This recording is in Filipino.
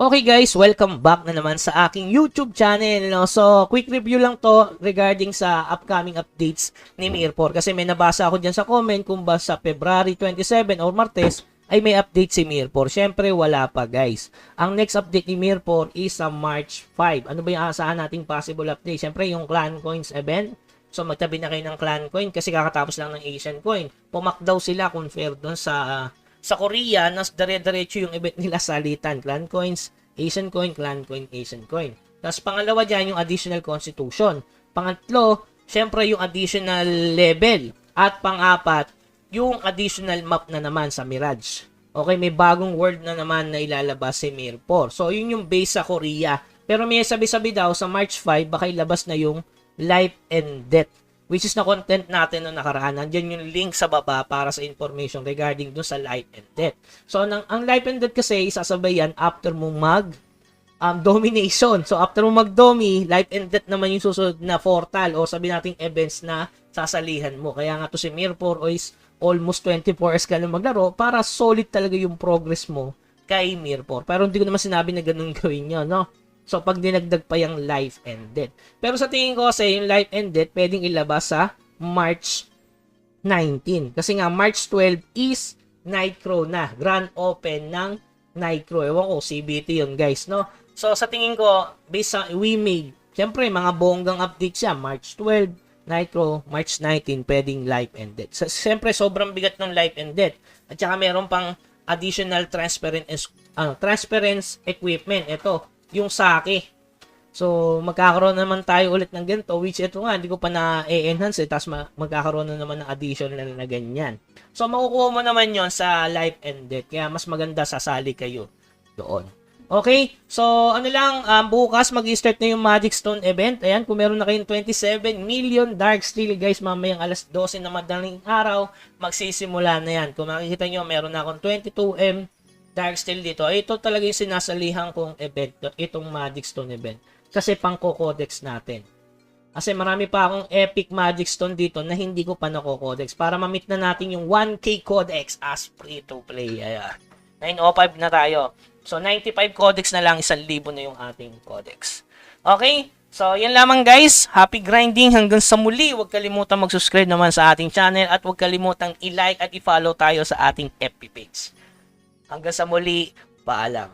Okay guys, welcome back na naman sa aking YouTube channel. No? So, quick review lang to regarding sa upcoming updates ni Mirror. Kasi may nabasa ako dyan sa comment kung ba sa February 27 or Martes ay may update si Mirror. Siyempre, wala pa guys. Ang next update ni Mirror is sa March 5. Ano ba yung asahan nating possible update? Siyempre, yung Clan Coins event. So, magtabi na kayo ng Clan Coin kasi kakatapos lang ng Asian Coin. Pumak daw sila kung fair doon sa Korea, nas dire-diretso yung event nila salitan. Clan Coins, Asian Coin, Clan Coin, Asian Coin. Tapos pangalawa dyan, yung additional constitution. Pangatlo, syempre yung additional level. At pang-apat, yung additional map na naman sa Mirage. Okay, may bagong world na naman na ilalabas si Mirror. So, yun yung base sa Korea. Pero may sabi-sabi daw, sa March 5, baka ilabas na yung Life and Death. Which is na content natin noong nakaraan. Nandiyan yung link sa baba para sa information regarding dun sa Life and Death. So, ang Life and Death kasi, isasabay yan after mo domination. So, after mo mag-domi, Life and Death naman yung susunod na portal o sabi nating events na sasalihan mo. Kaya nga to si Mirror is almost 24 hours ka na maglaro para solid talaga yung progress mo kay Mirror. Pero hindi ko naman sinabi na ganun gawin nyo, no? So, pag dinagdag pa yung Life and Death. Pero sa tingin ko kasi, yung Life and Death, pwedeng ilabas sa March 19. Kasi nga, March 12 is Nightcrow na. Grand Open ng Nightcrow. Ewan ko, CBT yun, guys, no? So, sa tingin ko, based sa WeMade, syempre, mga bonggang update siya. March 12, Nightcrow, March 19, pwedeng Life and Death. So, syempre, sobrang bigat ng Life and Death. At saka, meron pang additional transparency equipment. Ito, yung sake. So, magkakaroon naman tayo ulit ng ganito, which ito nga, hindi ko pa na-enhance tapos magkakaroon na naman ng additional na ganyan. So, makukuha mo naman yon sa Life and Death. Kaya, mas maganda sasali kayo doon. Okay? So, ano lang, bukas mag-start na yung Magic Stone event. Ayan, kung meron na kayong 27 million Dark Steel, guys, mamayang alas 12 na madaling araw, magsisimula na yan. Kung makikita nyo, meron na akong 22M Dark Steel dito. Ito talaga yung sinasalihan kong event, itong Magic Stone event. Kasi pang co-codex natin. Kasi marami pa akong epic Magic Stone dito na hindi ko pa na-codex. Para ma-meet na natin yung 1K codex as free to play. Ayan. 905 na tayo. So, 95 codex na lang, 1,000 na yung ating codex. Okay? So, yan lamang guys. Happy grinding hanggang sa muli. Huwag kalimutan mag-subscribe naman sa ating channel at huwag kalimutan i-like at i-follow tayo sa ating FB page. Hanggang sa muli, paalam.